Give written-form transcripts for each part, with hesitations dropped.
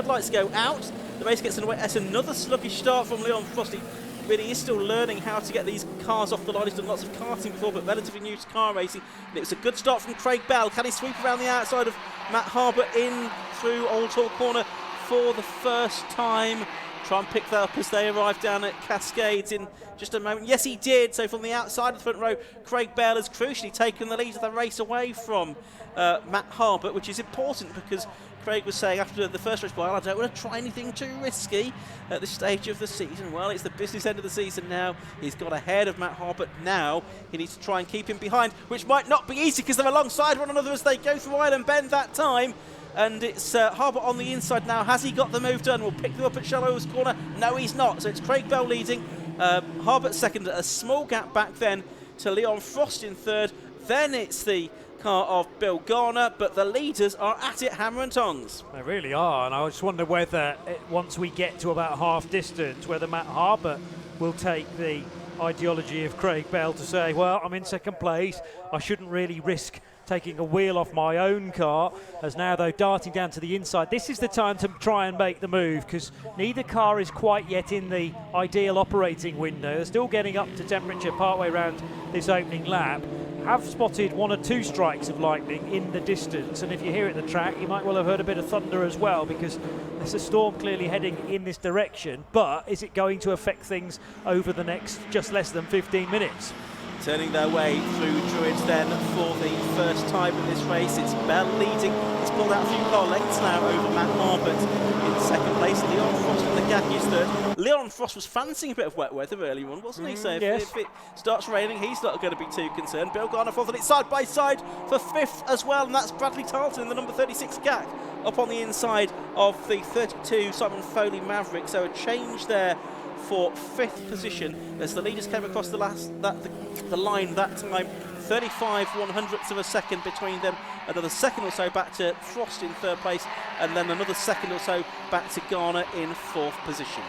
headlights go out. The race gets underway. That's another sluggish start from Leon Frost. He really is still learning how to get these cars off the line. He's done lots of karting before, but relatively new to car racing. And it was a good start from Craig Bell. Can he sweep around the outside of Matt Harbour in through Oulton corner for the first time? Try and pick that up as they arrive down at Cascades in just a moment. Yes, he did. So from the outside of the front row, Craig Bell has crucially taken the lead of the race away from Matt Harbour, which is important because Craig was saying after the first race, well, I don't want to try anything too risky at this stage of the season. Well, it's the business end of the season now. He's got ahead of Matt Harbour. Now he needs to try and keep him behind, which might not be easy because they're alongside one another as they go through Island Bend that time. And it's Harbour on the inside now. Has he got the move done? We'll pick them up at Shallows corner. No, he's not. So it's Craig Bell leading. Harbour second. A small gap back then to Leon Frost in third. Then it's the car of Bill Garner. But the leaders are at it hammer and tongs. They really are. And I just wonder whether, once we get to about half distance, whether Matt Harbour will take the ideology of Craig Bell to say, well, I'm in second place. I shouldn't really risk taking a wheel off my own car, as now though darting down to the inside. This is the time to try and make the move because neither car is quite yet in the ideal operating window. They're still getting up to temperature partway around this opening lap. Have spotted one or two strikes of lightning in the distance, and if you hear it at the track you might well have heard a bit of thunder as well because there's a storm clearly heading in this direction. But is it going to affect things over the next just less than 15 minutes? Turning their way through Druids then for the first time in this race. It's Bell leading. He's pulled out a few car lengths now over Matt Harbour in second place. Leon Frost and the Gackies third. Leon Frost was fancying a bit of wet weather earlier on, wasn't he? So if it starts raining, he's not going to be too concerned. Bill Garner fourth, and it's side by side for fifth as well, and that's Bradley Tarleton in the number 36 GAC up on the inside of the 32 Simon Foley Maverick. So a change there for fifth position as the leaders came across the line that time. 35 100ths of a second between them. Another second or so back to Frost in third place, and then another second or so back to Garner in fourth position.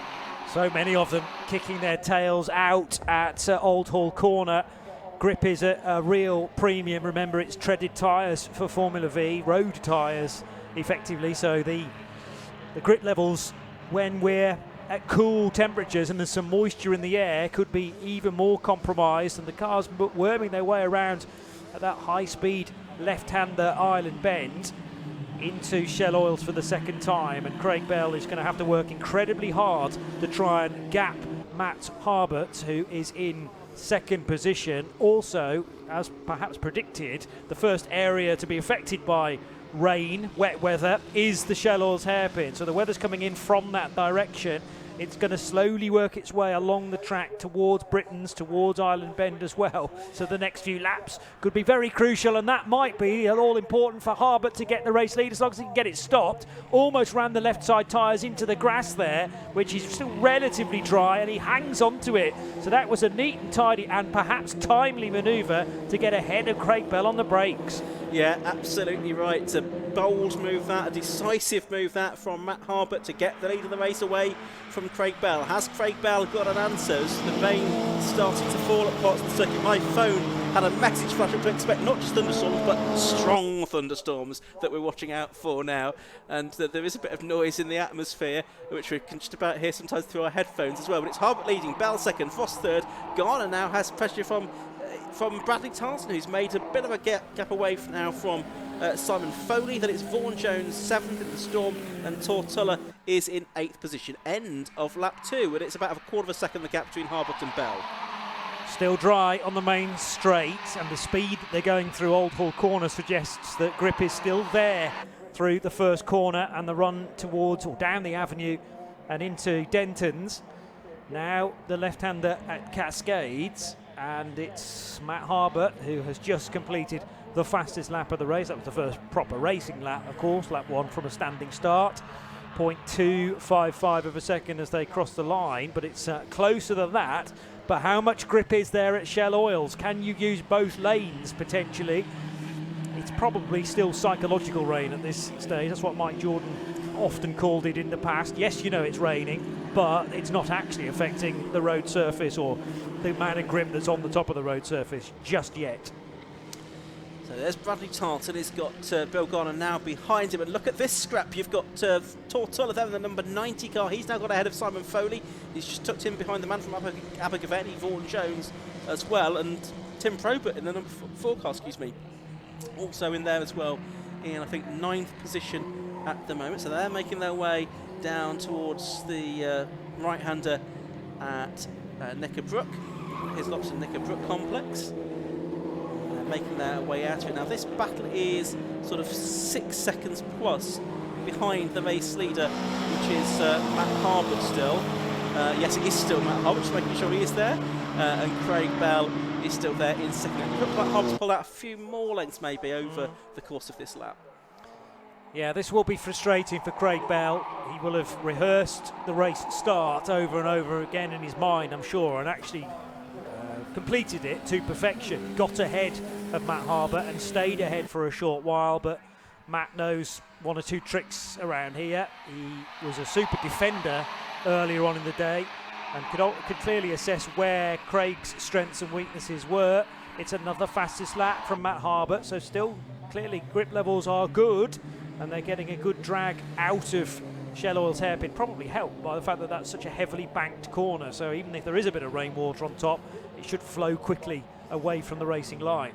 So many of them kicking their tails out at Old Hall corner. Grip is a real premium. Remember, it's treaded tyres for Formula V, road tyres effectively, so the grip levels when we're at cool temperatures and there's some moisture in the air could be even more compromised, and the cars worming their way around at that high speed left-hander Island Bend into Shell Oils for the second time, and Craig Bell is going to have to work incredibly hard to try and gap Matt Harbour, who is in second position. Also, as perhaps predicted, the first area to be affected by rain, wet weather, is the Shell Oils hairpin. So the weather's coming in from that direction. It's going to slowly work its way along the track towards Britain's, towards Island Bend as well. So the next few laps could be very crucial, and that might be all important for Harbour to get the race lead as long as he can get it stopped. Almost ran the left side tyres into the grass there, which is still relatively dry, and he hangs onto it. So that was a neat and tidy and perhaps timely manoeuvre to get ahead of Craig Bell on the brakes. Yeah, absolutely right. It's a bold move that, a decisive move that from Matt Harbour to get the lead of the race away from Craig Bell. Has Craig Bell got an answer? As the rain started to fall at parts of the circuit, my phone had a message flash up to expect not just thunderstorms but strong thunderstorms that we're watching out for now, and there is a bit of noise in the atmosphere which we can just about hear sometimes through our headphones as well. But it's Harbour leading, Bell second, Frost third. Garner now has pressure from Bradley Tarleton, who's made a bit of a gap away now from Simon Foley. Then it's Vaughan Jones 7th in the Storm, and Tortulla is in 8th position. End of lap 2, and it's about a quarter of a second the gap between Harbour and Bell. Still dry on the main straight, and the speed they're going through Old Hall corner suggests that grip is still there through the first corner and the run towards or down the avenue and into Denton's. Now the left-hander at Cascades, and it's Matt Harbour who has just completed the fastest lap of the race. That was the first proper racing lap, of course, lap 1 from a standing start. 0.255 of a second as they cross the line, but it's closer than that. But how much grip is there at Shell Oils? Can you use both lanes potentially? It's probably still psychological rain at this stage. That's what Mike Jordan often called it in the past. Yes, you know it's raining, but it's not actually affecting the road surface or the amount of grip that's on the top of the road surface just yet. So there's Bradley Tarleton. He's got Bill Garner now behind him. And look at this scrap. You've got Tortola there in the number 90 car. He's now got ahead of Simon Foley. He's just tucked in behind the man from Abergavenny, Vaughan Jones, as well. And Tim Probert in the number 4 car, excuse me. Also in there as well in, I think, 9th position at the moment. So they're making their way down towards the right-hander at Knickerbrook. His Lobson Knickerbrook complex. Making their way out of it. Now this battle is sort of 6 seconds plus behind the race leader, which is Matt Harbert still. Yes, it is still Matt Harbert, just making sure he is there. And Craig Bell is still there in second. It looks like Harbert's pulled out a few more lengths maybe over the course of this lap. Yeah, this will be frustrating for Craig Bell. He will have rehearsed the race start over and over again in his mind, I'm sure, and actually completed it to perfection. Got ahead of Matt Harbert and stayed ahead for a short while, but Matt knows 1 or 2 tricks around here. He was a super defender earlier on in the day and could clearly assess where Craig's strengths and weaknesses were. It's another fastest lap from Matt Harbert, so still clearly grip levels are good and they're getting a good drag out of Shell Oil's hairpin, probably helped by the fact that that's such a heavily banked corner, so even if there is a bit of rainwater on top, it should flow quickly away from the racing line.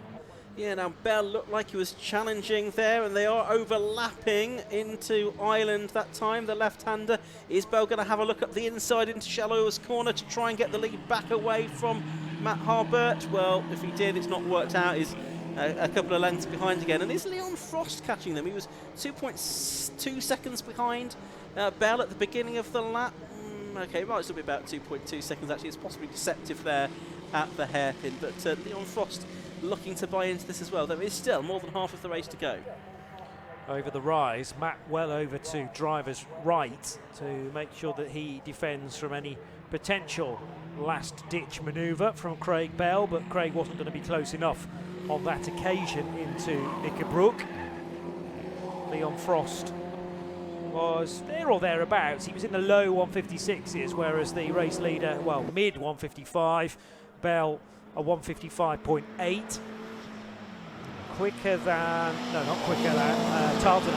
Yeah, now Bell looked like he was challenging there, and they are overlapping into Ireland that time, the left-hander. Is Bell going to have a look at the inside into Shell Oil's corner to try and get the lead back away from Matt Harbert? Well, if he did, it's not worked out. He's a couple of lengths behind again. And is Leon Frost catching them? He was 2.2 seconds behind Bell at the beginning of the lap. Okay, it might still be about 2.2 seconds actually. It's possibly deceptive there at the hairpin, but Leon Frost looking to buy into this as well. There is still more than half of the race to go. Over the rise, Matt well over to driver's right to make sure that he defends from any potential last-ditch manoeuvre from Craig Bell, but Craig wasn't going to be close enough on that occasion into Knickerbrook. Leon Frost was there or thereabouts. He was in the low 156s, whereas the race leader, well, mid 155. Bell a 155.8. Quicker than, no, not quicker than Tarleton.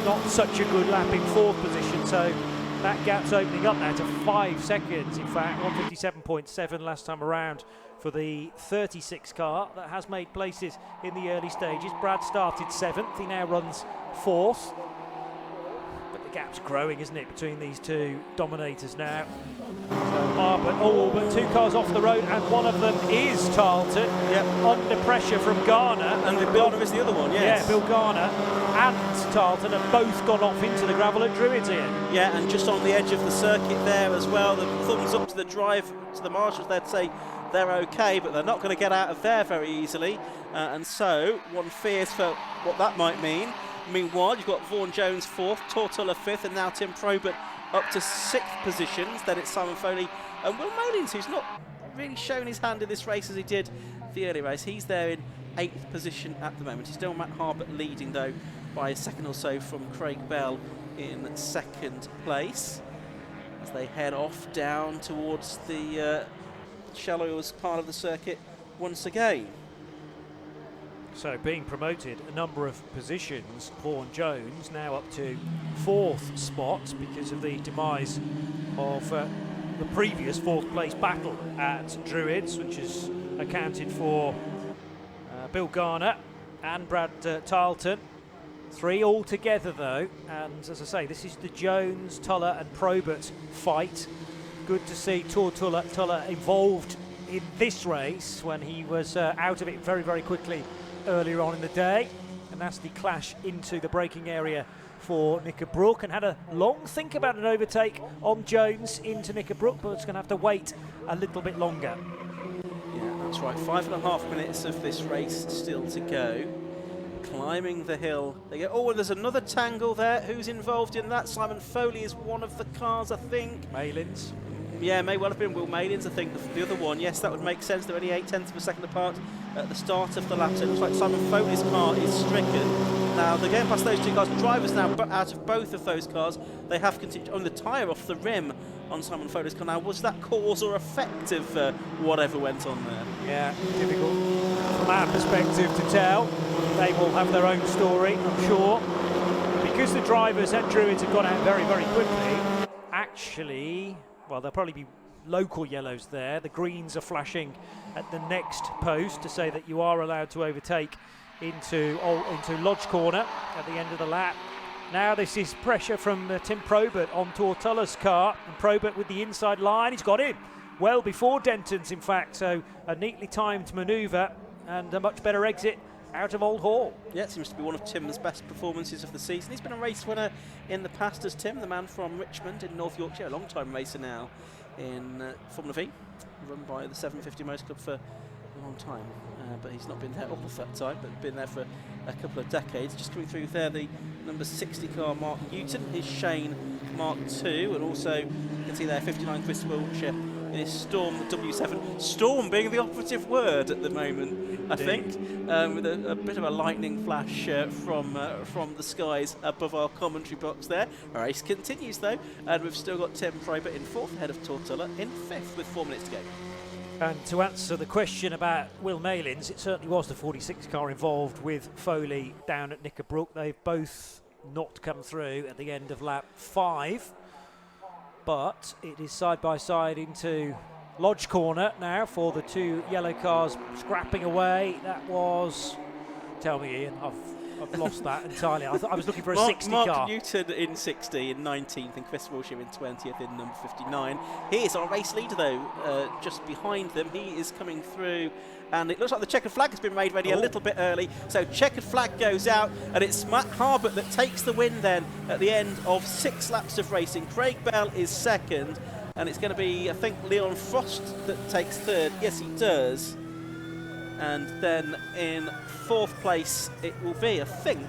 Not such a good lap in 4th position. So that gap's opening up now to 5 seconds. In fact, 157.7 last time around for the 36 car that has made places in the early stages. Brad started 7th. He now runs 4th. Gap's growing, isn't it, between these two dominators now. So but 2 cars off the road, and one of them is Tarleton. Yep. Under pressure from Garner. And Bill Garner is the other one, yes. Yeah, Bill Garner and Tarleton have both gone off into the gravel at Druids here. Yeah, and just on the edge of the circuit there as well. The thumbs up to the drive, to the marshals there to say they're okay, but they're not going to get out of there very easily. And so one fears for what that might mean. Meanwhile, you've got Vaughan Jones 4th, Tortola 5th, and now Tim Probert up to 6th positions. Then it's Simon Foley and Will Molins, who's not really shown his hand in this race as he did the early race. He's there in 8th position at the moment. He's still Matt Harbert leading, though, by a second or so from Craig Bell in 2nd place as they head off down towards the Shell Oil's part of the circuit once again. So being promoted a number of positions, Vaughan Jones now up to 4th spot because of the demise of the previous 4th place battle at Druids, which is accounted for Bill Garner and Brad Tarleton. 3 all together though, and as I say, this is the Jones, Tuller and Probert fight. Good to see Tuller involved in this race when he was out of it very, very quickly earlier on in the day. A nasty clash into the braking area for Knickerbrook, and had a long think about an overtake on Jones into Knickerbrook, but it's going to have to wait a little bit longer. Yeah, that's right. 5.5 minutes of this race still to go. Climbing the hill. They go, oh, and there's another tangle there. Who's involved in that? Simon Foley is one of the cars, I think. Malins. Yeah, may well have been Will Malins, I think, the other one. Yes, that would make sense. They're only 0.8 of a second apart at the start of the lap. So it looks like Simon Foley's car is stricken. Now, they're going past those two cars. Drivers now out of both of those cars. They have continued on the tyre off the rim on Simon Foley's car. Now, was that cause or effect of whatever went on there? Yeah, difficult from our perspective to tell. They will have their own story, I'm sure. Because the drivers at Druids have gone out very, very quickly, actually, well, there'll probably be local yellows there. The greens are flashing at the next post to say that you are allowed to overtake into Lodge Corner at the end of the lap. Now this is pressure from Tim Probert on Tortulla's car, and Probert with the inside line, he's got in well before Denton's, in fact, so a neatly timed manoeuvre and a much better exit out of Old Hall. Yeah, it seems to be one of Tim's best performances of the season. He's been a race winner in the past as Tim, the man from Richmond in North Yorkshire, a long-time racer now in Formula V, run by the 750 Most Club for a long time. But he's not been there all of that time, but been there for a couple of decades. Just coming through there, the number 60 car, Mark Newton, his Shane Mark II, and also you can see there 59 Chris Wiltshire in his Storm W7. Storm being the operative word at the moment, I think, with a bit of a lightning flash from the skies above our commentary box there. Our race continues though, and we've still got Tim Probert in 4th ahead of Tortulla in 5th with 4 minutes to go. And to answer the question about Will Malins, it certainly was the 46 car involved with Foley down at Knickerbrook. They've both not come through at the end of lap 5. But it is side by side into Lodge Corner now for the two yellow cars scrapping away. That was, tell me Ian, I've lost that entirely. I was looking for a 60 car. Mark Newton in 60 in 19th and Chris Wilshire in 20th in number 59. He is our race leader though, just behind them. He is coming through and it looks like the checkered flag has been made ready a little bit early. So checkered flag goes out and it's Matt Harbert that takes the win then at the end of 6 laps of racing. Craig Bell is second and it's going to be, I think, Leon Frost that takes third. Yes, he does. And then in 4th place it will be, I think,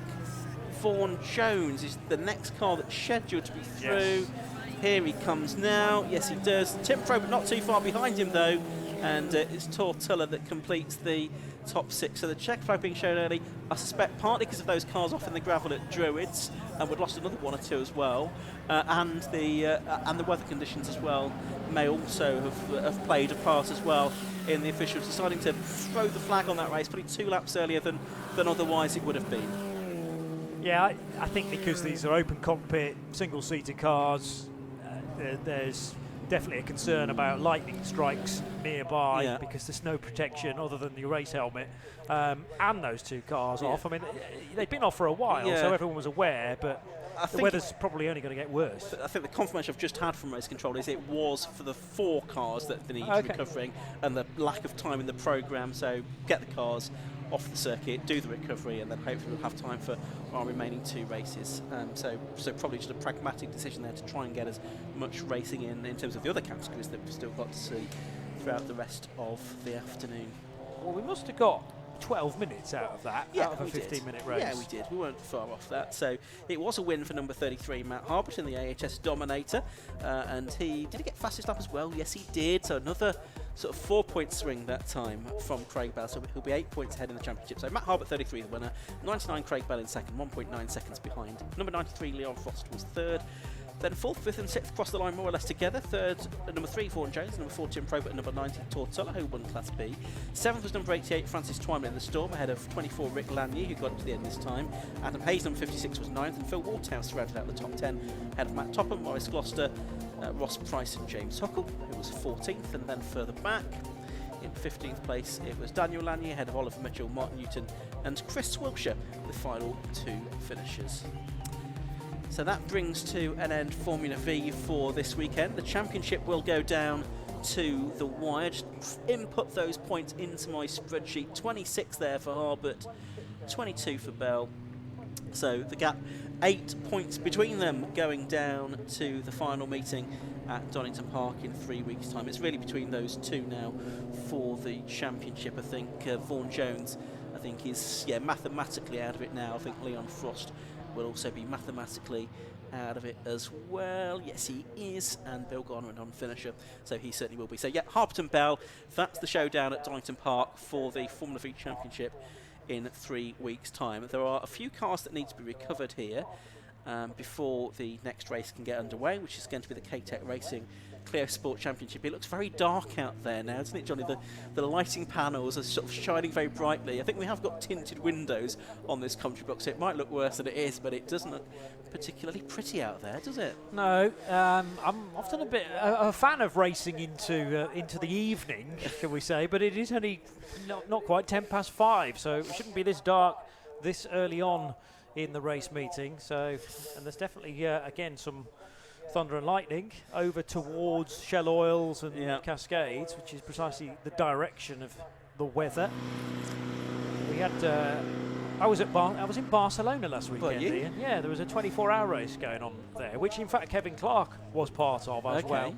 Vaughan Jones is the next car that's scheduled to be through. Yes. Here he comes now. Yes, he does. Tim Probert not too far behind him though, and it's Tortulla that completes the top 6. So the check flag being shown early, I suspect partly because of those cars off in the gravel at Druids, and we've lost another 1 or 2 as well, and the weather conditions as well may also have played a part as well in the officials deciding to throw the flag on that race, probably 2 laps earlier than otherwise it would have been. Yeah, I think because these are open cockpit, single-seater cars, there's definitely a concern about lightning strikes nearby because there's no protection other than the race helmet and those 2 cars off. I mean, they've been off for a while, so everyone was aware, but the weather's probably only going to get worse. I think the confirmation I've just had from race control is it was for the 4 cars that they need recovering and the lack of time in the programme, so get the cars off the circuit, do the recovery, and then hopefully we'll have time for our remaining 2 races. So probably just a pragmatic decision there to try and get as much racing in terms of the other categories that we've still got to see throughout the rest of the afternoon. Well, we must have got 12 minutes out of that, out of a 15-minute race. Yeah, we did. We weren't far off that. So it was a win for number 33, Matt Harbert, in the AHS Dominator. And did he get fastest lap as well? Yes, he did. So another sort of 4-point swing that time from Craig Bell. So he'll be 8 points ahead in the championship. So Matt Harbert, 33, the winner. 99, Craig Bell in second, 1.9 seconds behind. Number 93, Leon Frost, was third. Then 4th, 5th and 6th cross the line more or less together. 3rd, number 3, Vaughan Jones. Number 4, Tim Probert. And number 90, Tortulla, who won Class B. 7th was number 88, Francis Twyman in the Storm, ahead of 24, Rick Lanier, who got to the end this time. Adam Hayes, number 56, was 9th. And Phil Walthouse rounded out the top 10, ahead of Matt Topham, Maurice Gloucester, Ross Price and James Huckle, who was 14th. And then further back, in 15th place, it was Daniel Lanier, ahead of Oliver Mitchell, Mark Newton and Chris Wiltshire, the final 2 finishers. So that brings to an end Formula V for this weekend. The championship will go down to the wire. Just input those points into my spreadsheet. 26 there for Harbert, 22 for Bell. So the gap, 8 points between them going down to the final meeting at Donington Park in 3 weeks' time. It's really between those 2 now for the championship. I think Vaughan Jones, I think, is mathematically out of it now. I think Leon Frost will also be mathematically out of it as well. Yes, he is, and Bill Garner, a non-finisher, so he certainly will be. So yeah, Harpenden Bell, that's the showdown at Donington Park for the Formula V Championship in 3 weeks' time. There are a few cars that need to be recovered here before the next race can get underway, which is going to be the K-Tech Racing Clio Sport Championship. It looks very dark out there now, doesn't it, Johnny? The lighting panels are sort of shining very brightly. I think we have got tinted windows on this commentary box, so it might look worse than it is, but it doesn't look particularly pretty out there, does it? No, I'm often a fan of racing into the evening, shall we say, but it is only not quite 5:10, so it shouldn't be this dark this early on in the race meeting. So, and there's definitely again some thunder and lightning over towards Shell Oils and Cascades, which is precisely the direction of the weather. We had I was in Barcelona last weekend, Ian. Yeah, there was a 24-hour race going on there, which in fact Kevin Clark was part of as well.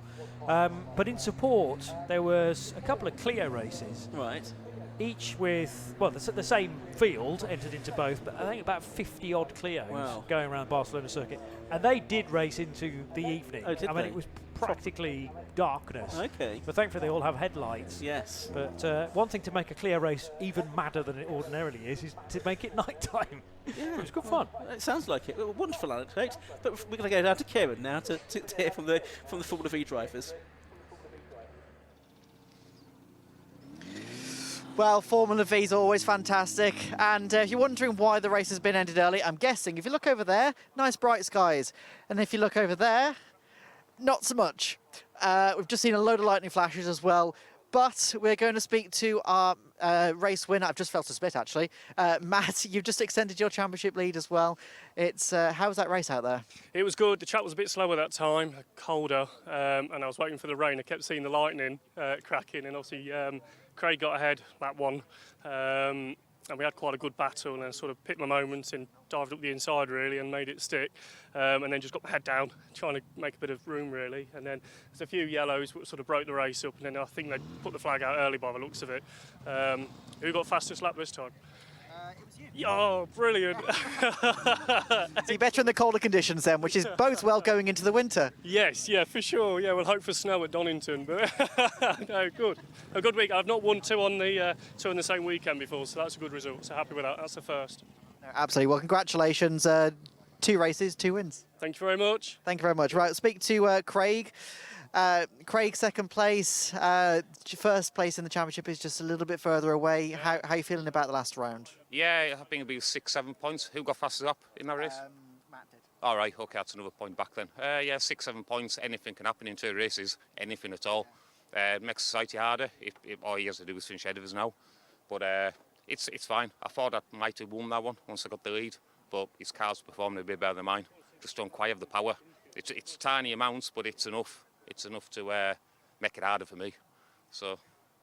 But in support, there was a couple of Clio races. Right. Each with, well, the same field entered into both, but I think about 50-odd Clios going around Barcelona circuit. And they did race into the evening. Oh, did I mean, it was practically darkness. Okay. But thankfully they all have headlights. Yes. But one thing to make a Clio race even madder than it ordinarily is to make it night time. Yeah. It was good fun. It sounds like it. A wonderful anecdote. But we're going to go down to Kieran now to hear from the Formula V drivers. Well, Formula V is always fantastic, and if you're wondering why the race has been ended early, I'm guessing if you look over there, nice bright skies, and if you look over there, not so much. We've just seen a load of lightning flashes as well, but we're going to speak to our race winner. I've just felt a spit, actually. Matt, you've just extended your championship lead as well. It's how was that race out there? It was good. The track was a bit slower that time, colder, and I was waiting for the rain. I kept seeing the lightning cracking, and obviously Craig got ahead that one, and we had quite a good battle, and then sort of picked my moments and dived up the inside really and made it stick, and then just got my head down trying to make a bit of room really, and then there's a few yellows which sort of broke the race up, and then I think they put the flag out early by the looks of it. Who got fastest lap this time? It was you. Oh, brilliant. So you're better in the colder conditions then, which is both well going into the winter. Yes, yeah, for sure. Yeah, we'll hope for snow at Donington, but no, good. A good week. I've not won two on the same weekend before, so that's a good result. So happy with that. That's the first. No, absolutely. Well, congratulations. 2 races, 2 wins. Thank you very much. Thank you very much. Right, speak to Craig. Craig, second place. First place in the championship is just a little bit further away. How are you feeling about the last round? Yeah, I think it'll be 6-7 points. Who got fastest up in that race? Matt did. All right, okay, that's another point back then. Yeah, 6-7 points. Anything can happen in 2 races. Anything at all. Makes society harder. All he has to do is finish ahead of us now. But it's fine. I thought I might have won that one once I got the lead, but his car's performing a bit better than mine. Just don't quite have the power. It's tiny amounts, but it's enough. It's enough to make it harder for me. So.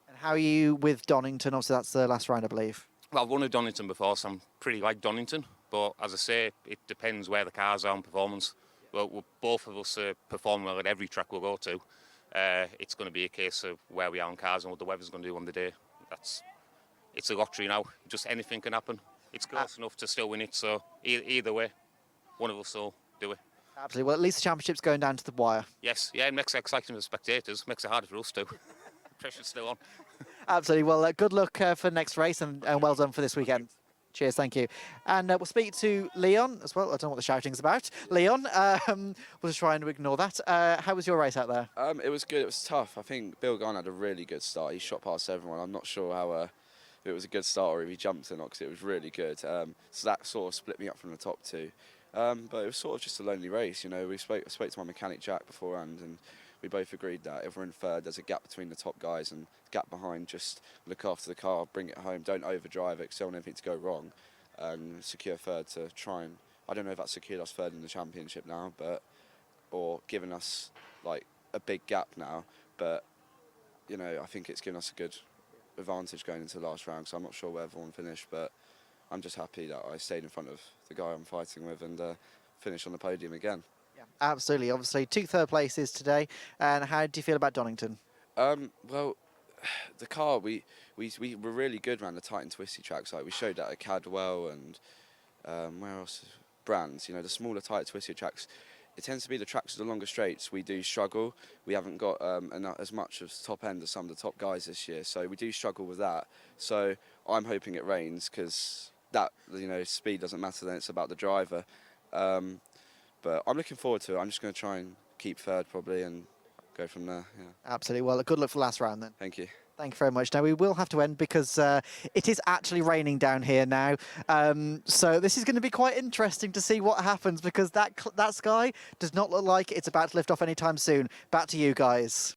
And how are you with Donington? Obviously, that's the last round, I believe. Well, I've won at Donington before, so I'm pretty like Donington. But as I say, it depends where the cars are on performance. Well, both of us perform well at every track we'll go to. It's going to be a case of where we are on cars and what the weather's going to do on the day. It's a lottery now. Just anything can happen. It's close enough to still win it. So either way, one of us will do it. Absolutely. Well, at least the championship's going down to the wire. Yes, yeah, it makes it exciting for the spectators. Makes it harder for us too. Pressure's still on. Absolutely. Well, good luck for the next race and well done for this weekend. Cheers, thank you. And we'll speak to Leon as well. I don't know what the shouting's about. Leon, we'll just try and ignore that. How was your race out there? It was good. It was tough. I think Bill Garn had a really good start. He shot past everyone. I'm not sure how if it was a good start or if he jumped or not, because it was really good. So that sort of split me up from the top 2. But it was sort of just a lonely race, you know. I spoke to my mechanic Jack beforehand, and we both agreed that if we're in third, there's a gap between the top guys and gap behind. Just look after the car, bring it home, don't overdrive it, because you don't want anything to go wrong, and secure third to try and. I don't know if that secured us third in the championship now, or given us like a big gap now, but you know, I think it's given us a good advantage going into the last round. So I'm not sure where everyone finished, but I'm just happy that I stayed in front of the guy I'm fighting with and finished on the podium again. Yeah, absolutely. Obviously, 2 third places today. And how do you feel about Donington? Well, the car, we were really good around the tight and twisty tracks. Like we showed that at Cadwell and where else? Brands. You know, the smaller, tight, twisty tracks. it tends to be the tracks with the longer straights. We do struggle. We haven't got as much of top end as some of the top guys this year, so we do struggle with that. So I'm hoping it rains because that, you know, speed doesn't matter then. It's about the driver. But I'm looking forward to it. I'm just going to try and keep third probably and go from there. Yeah. Absolutely. Well, good luck for the last round then. Thank you. Thank you very much. Now, we will have to end because it is actually raining down here now. So this is going to be quite interesting to see what happens because that sky does not look like it's about to lift off anytime soon. Back to you guys.